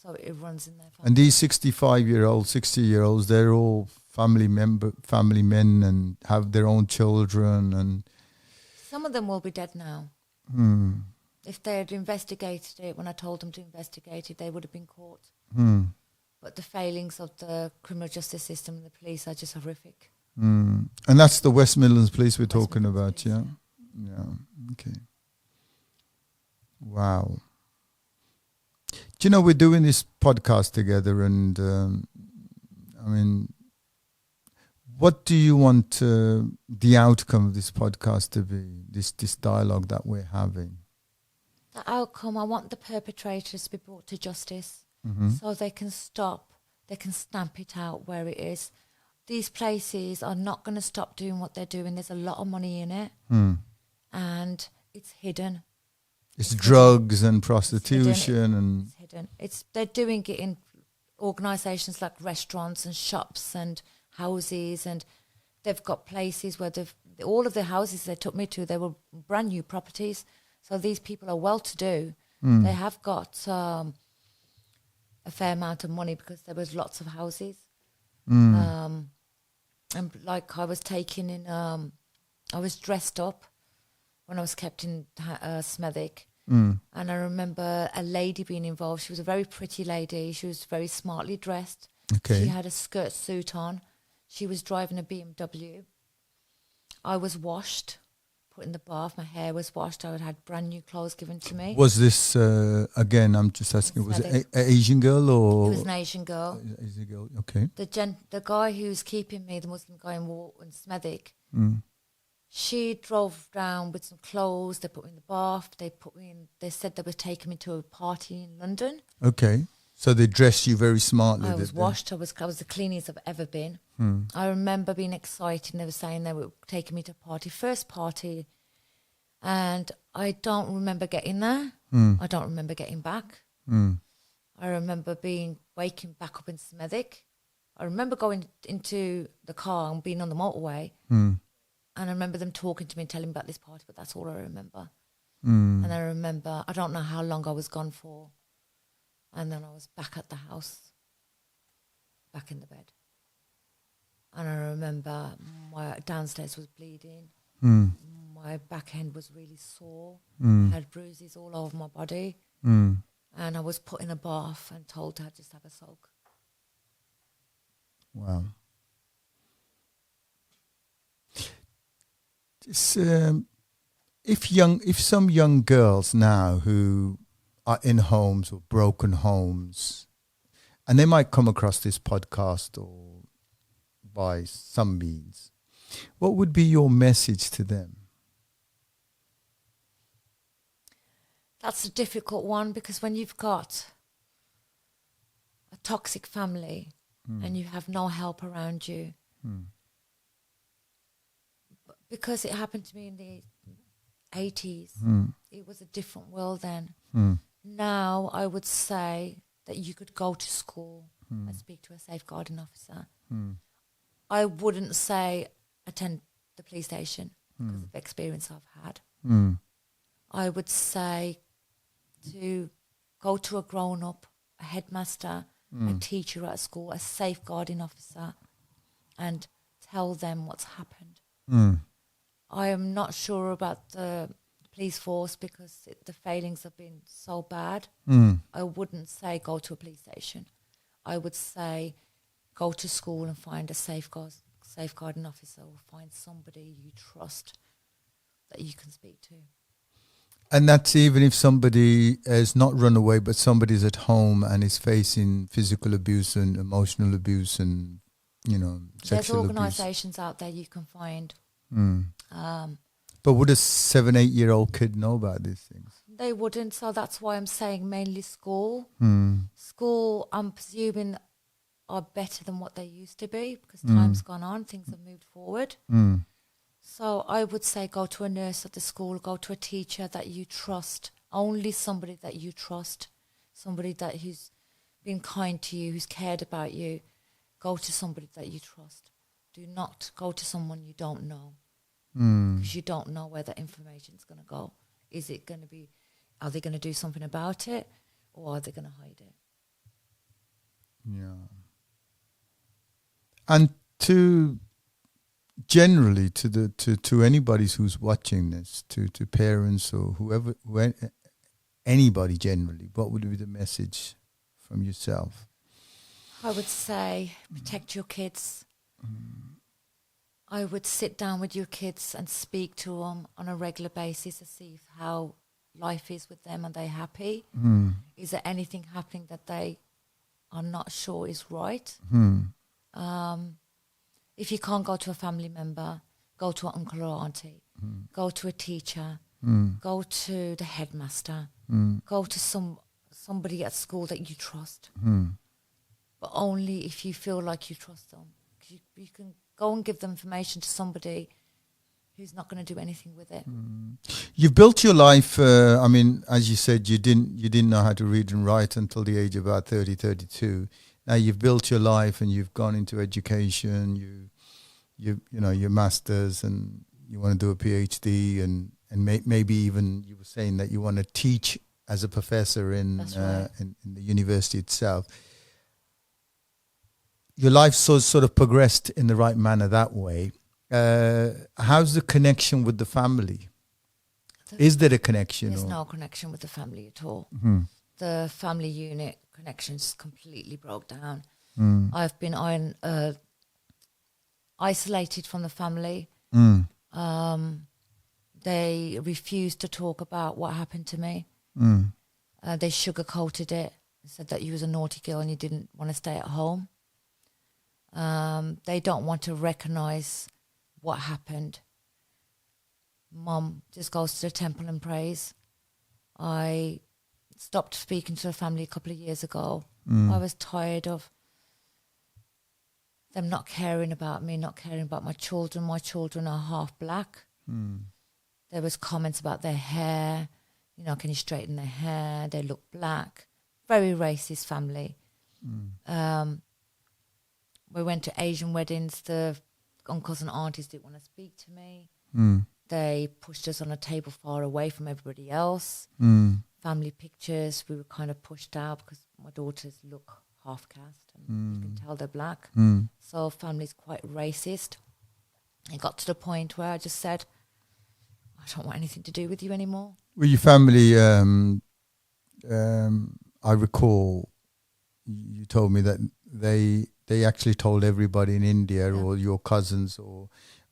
So it runs in their family.
And these 65-year-olds, 60-year-olds, they're all family men, and have their own children, and
some of them will be dead now. If they had investigated it, when I told them to investigate it, they would have been caught. But the failings of the criminal justice system and the police are just horrific.
And that's the West Midlands Police we're talking
Midlands
about,
Police,
yeah? Okay. Wow. Do you know, we're doing this podcast together, and I mean, what do you want the outcome of this podcast to be, this dialogue that we're having?
The outcome, I want the perpetrators to be brought to justice so they can stop, they can stamp it out where it is. These places are not going to stop doing what they're doing. There's a lot of money in it, and it's hidden.
It's drugs and prostitution,
it's hidden.
and
it's hidden. They're doing it in organisations like restaurants and shops and houses, and they've got places where all of the houses they took me to, they were brand new properties. So these people are well to do. They have got a fair amount of money because there was lots of houses. And like I was taken in, I was dressed up when I was kept in Smethwick. And I remember a lady being involved. She was a very pretty lady. She was very smartly dressed.
Okay.
She had a skirt suit on. She was driving a BMW. I was washed, put in the bath. My hair was washed. I had brand new clothes given to me.
Was this, again, I'm just asking, was it an Asian girl or?
It was an Asian girl.
Asian girl, okay.
The guy who's keeping me, the Muslim guy in Smethwick, she drove down with some clothes. They put me in the bath. They said they were taking me to a party in London.
Okay. So they dressed you very smartly.
I was washed. I was the cleanest I've ever been. I remember being excited. They were saying they were taking me to a party, first party. And I don't remember getting there. I don't remember getting back. I remember waking back up in Smethwick. I remember going into the car and being on the motorway. And I remember them talking to me and telling me about this party, but that's all I remember. And I remember, I don't know how long I was gone for. And then I was back at the house, back in the bed. And I remember my downstairs was bleeding. My back end was really sore. I had bruises all over my body. And I was put in a bath and told to just have a soak.
Wow. If some young girls now who are in homes or broken homes, and they might come across this podcast or by some means, what would be your message to them?
That's a difficult one, because when you've got a toxic family and you have no help around you, because it happened to me in the 80s, it was a different world then. Now I would say that you could go to school and speak to a safeguarding officer. I wouldn't say attend the police station because of the experience I've had. I would say to go to a grown-up, a headmaster, a teacher at school, a safeguarding officer, and tell them what's happened. I am not sure about the police force because the failings have been so bad. I wouldn't say go to a police station. I would say go to school and find a safeguarding officer, or find somebody you trust that you can speak to.
And that's even if somebody has not run away, but somebody's at home and is facing physical abuse and emotional abuse and, sexual abuse.
There's organisations out there you can find.
But would a 7-8-year-old kid know about these things?
They wouldn't, so that's why I'm saying mainly school. School, I'm presuming, are better than what they used to be, because time's gone on, things have moved forward. So I would say go to a nurse at the school, go to a teacher that you trust only somebody that you trust, somebody who's been kind to you, who's cared about you. Go to somebody that you trust. Do not go to someone you don't know, because you don't know where that information is going to go. Is it going to be, are they going to do something about it, or are they going to hide it?
Yeah. And to generally to anybody who's watching this, to parents or whoever, anybody generally, what would be the message from yourself?
I would say protect your kids. I would sit down with your kids and speak to them on a regular basis to see how life is with them. Are they happy? Is there anything happening that they are not sure is right? If you can't go to a family member, go to an uncle or auntie. Go to a teacher. Go to the headmaster. Go to somebody at school that you trust. But only if you feel like you trust them. You can go and give the information to somebody who's not going to do anything with it.
You've built your life. I mean, as you said, you didn't know how to read and write until the age of about 30, 32. Now you've built your life and you've gone into education. You know your masters, and you want to do a PhD, and maybe even you were saying that you want to teach as a professor in the university itself. Your life sort of progressed in the right manner that way. How's the connection with the family? Is there a connection?
There's no connection with the family at all. The family unit connections completely broke down. I've been isolated from the family. They refused to talk about what happened to me. They sugarcoated it, said that you was a naughty girl and you didn't want to stay at home. They don't want to recognize what happened. Mum just goes to the temple and prays. I stopped speaking to the family a couple of years ago. I was tired of them not caring about me, not caring about my children. My children are half black. There was comments about their hair. You know, can you straighten their hair? They look black. Very racist family. We went to Asian weddings. The uncles and aunties didn't want to speak to me. They pushed us on a table far away from everybody else. Family pictures, we were kind of pushed out because my daughters look half caste and you can tell they're black. So family's quite racist. It got to the point where I just said, I don't want anything to do with you anymore.
Well, your family, I recall you told me that they actually told everybody in India or your cousins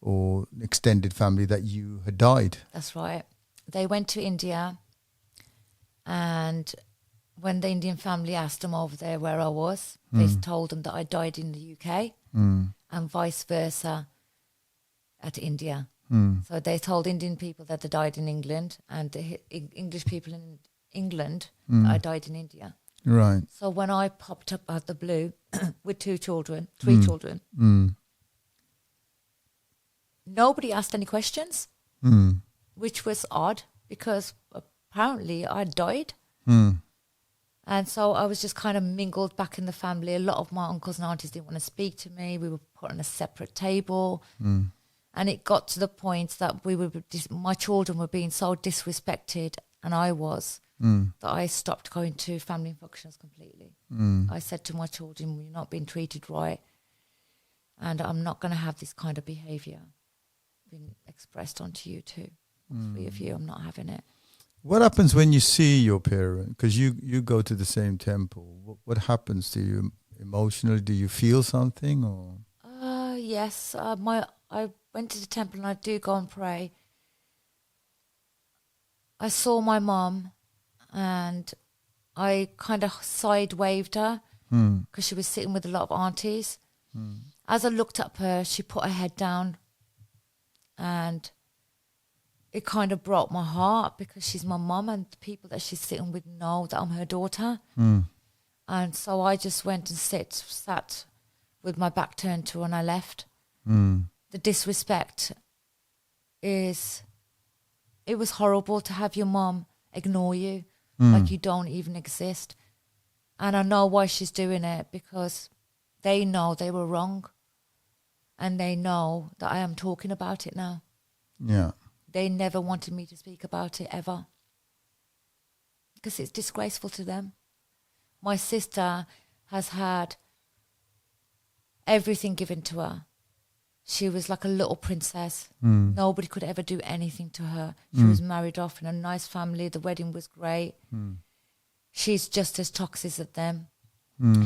or extended family that you had died.
That's right. They went to India, and when the Indian family asked them over there where I was, they told them that I died in the UK and vice versa at India. So they told Indian people that they died in England, and the English people in England that I died in India.
Right.
So when I popped up out the blue with three children, nobody asked any questions, which was odd because apparently I died. And so I was just kind of mingled back in the family. A lot of my uncles and aunties didn't want to speak to me. We were put on a separate table. And it got to the point that my children were being so disrespected, and I was, that I stopped going to family functions completely. I said to my children, you're not being treated right, and I'm not going to have this kind of behaviour being expressed onto you too. Three of you, I'm not having it.
What happens when you see your parent? Because you go to the same temple. What happens to you emotionally? Do you feel something? Or
yes, I went to the temple and I do go and pray. I saw my mom and I kind of side waved her because she was sitting with a lot of aunties. As I looked up her, she put her head down, and it kind of broke my heart because she's my mum and the people that she's sitting with know that I'm her daughter. And so I just went and sat with my back turned to her and I left. The disrespect it was horrible to have your mum ignore you, like you don't even exist. And I know why she's doing it, because they know they were wrong. And they know that I am talking about it now.
Yeah.
They never wanted me to speak about it ever, because it's disgraceful to them. My sister has had everything given to her. She was like a little princess. Nobody could ever do anything to her. She was married off in a nice family. The wedding was great. She's just as toxic as them.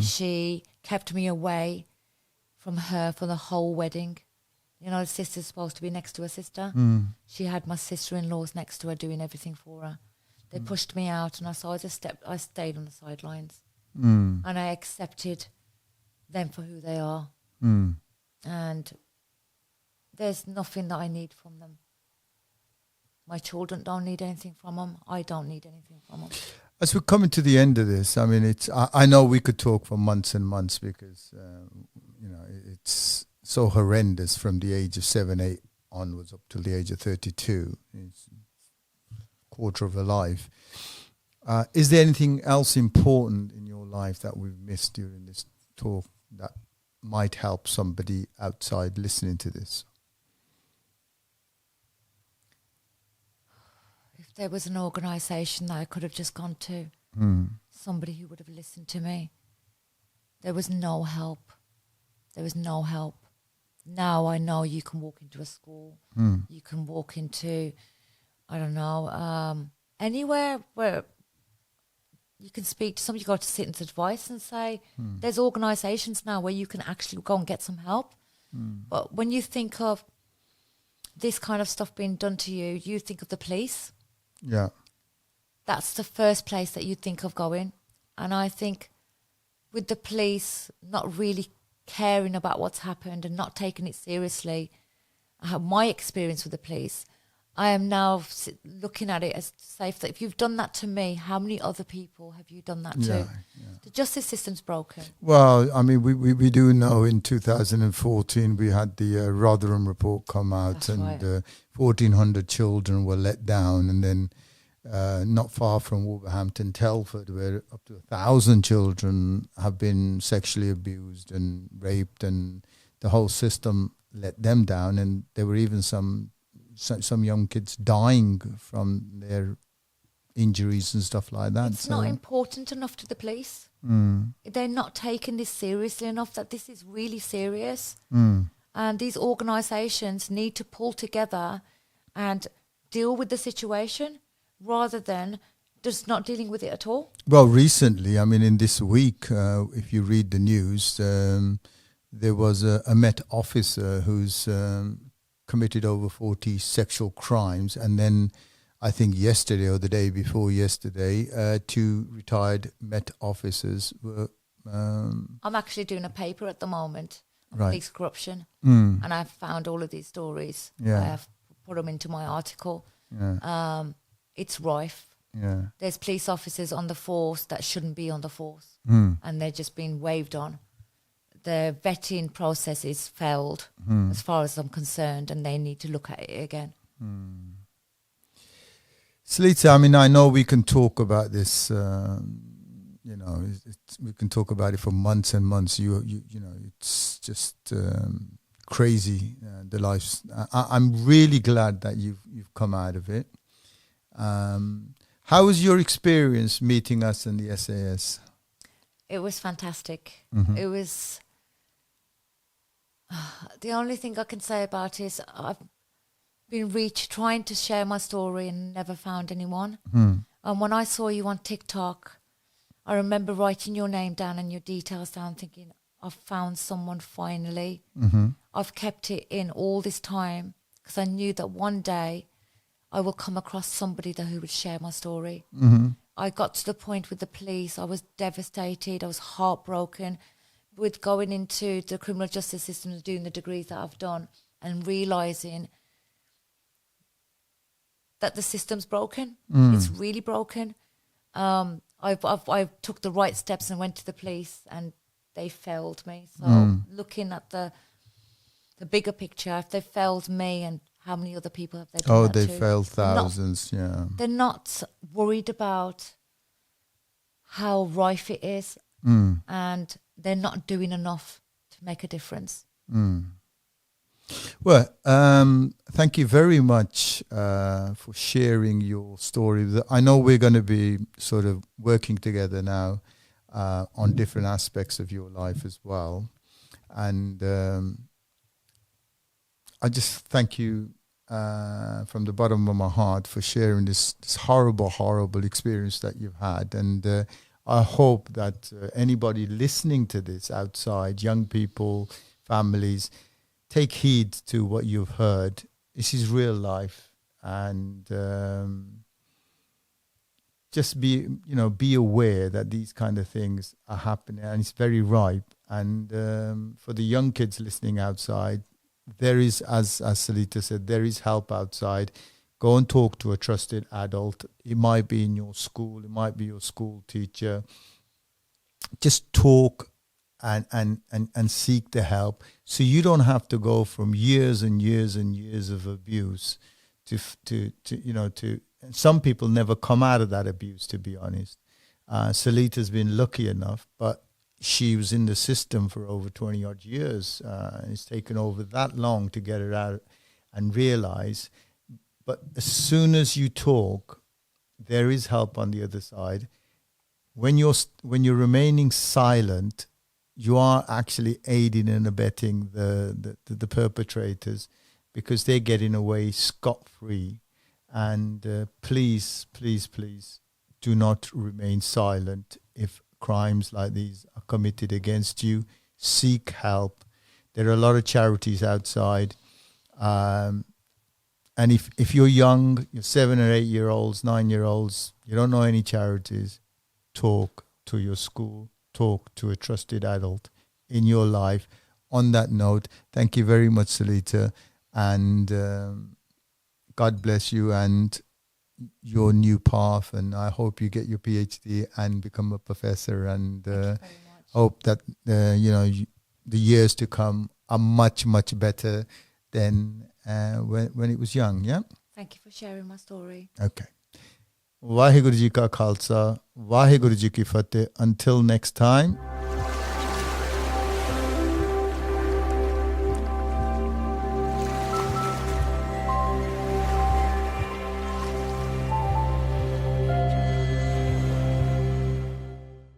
She kept me away from her for the whole wedding. You know, the sister's supposed to be next to her sister. She had my sister-in-laws next to her doing everything for her. They pushed me out, and I stayed on the sidelines. And I accepted them for who they are. And there's nothing that I need from them. My children don't need anything from them. I don't need anything from them.
As we're coming to the end of this, I mean, I know we could talk for months and months, because, you know, it's so horrendous from the age of 7, 8 onwards up to the age of 32. It's a quarter of a life. Is there anything else important in your life that we've missed during this talk that might help somebody outside listening to this?
If there was an organisation that I could have just gone to, somebody who would have listened to me. There was no help. There was no help. Now I know you can walk into a school. You can walk into, I don't know, anywhere where you can speak to somebody. You go to Citizens Advice and say, there's organisations now where you can actually go and get some help. But when you think of this kind of stuff being done to you, you think of the police.
Yeah.
That's the first place that you think of going. And I think with the police not really caring about what's happened and not taking it seriously, my experience with the police, I am now looking at it as safe that if you've done that to me, how many other people have you done that to?
Yeah.
The justice system's broken.
Well, I mean, we do know in 2014 we had the Rotherham report come out. That's and right. 1,400 children were let down, and then not far from Wolverhampton, Telford, where up to 1,000 children have been sexually abused and raped, and the whole system let them down, and there were even some young kids dying from their injuries and stuff like that.
It's not important enough to the police. They're not taking this seriously enough, that this is really serious. And these organisations need to pull together and deal with the situation rather than just not dealing with it at all.
Well, recently, I mean, in this week, if you read the news, there was a Met officer who's committed over 40 sexual crimes, and then I think yesterday or the day before yesterday, 2 retired Met officers were...
I'm actually doing a paper at the moment on police corruption,
and
I've found all of these stories.
Yeah.
I have put them into my article.
Yeah.
It's rife.
Yeah.
There's police officers on the force that shouldn't be on the force, and they're just being waved on. The vetting process is failed as far as I'm concerned, and they need to look at it again.
Sulita, I mean, I know we can talk about this, you know, we can talk about it for months and months. You know, it's just crazy, the lives. I'm really glad that you've come out of it. How was your experience meeting us in the SAS?
It was fantastic. It was... the only thing I can say about it is I've been trying to share my story and never found anyone. And when I saw you on TikTok, I remember writing your name down and your details down, thinking, I've found someone finally. I've kept it in all this time because I knew that one day I will come across somebody who would share my story. I got to the point with the police, I was devastated, I was heartbroken with going into the criminal justice system and doing the degrees that I've done and realising that the system's broken. It's really broken. I took the right steps and went to the police and they failed me. So looking at the bigger picture, if they failed me and how many other people have they done
Oh,
that
they
to?
failed
They're not-
thousands. Yeah.
They're not worried about how rife it is,
Mm.
and they're not doing enough to make a difference.
Mm. Well, thank you very much for sharing your story. I know we're going to be sort of working together now on different aspects of your life as well. And I just thank you from the bottom of my heart for sharing this horrible, horrible experience that you've had. And I hope that anybody listening to this outside, young people, families, take heed to what you've heard. This is real life, and just be aware that these kind of things are happening, and it's very ripe. And for the young kids listening outside, there is, as Sulita said, there is help outside. Go and talk to a trusted adult. It might be in your school, it might be your school teacher. Just talk and seek the help, so you don't have to go from years and years and years of abuse to some people never come out of that abuse, to be honest. Sulita's been lucky enough, but she was in the system for over 20 odd years. It's taken over that long to get her out and realize. But as soon as you talk, there is help on the other side. When you're remaining silent, you are actually aiding and abetting the perpetrators, because they're getting away scot-free. And please, please, please do not remain silent if crimes like these are committed against you. Seek help. There are a lot of charities outside. And if you're young, you're 7 or 8 year olds, 9-year-olds, you don't know any charities, talk to your school, talk to a trusted adult in your life. On that note, thank you very much, Sulita, and God bless you and your new path. And I hope you get your PhD and become a professor, and hope that the years to come are much, much better than when it was young. Yeah.
Thank you for sharing my story.
Okay. Vaheguru Ji Ka Khalsa, Vaheguru Ji Ki Fateh. Until next time.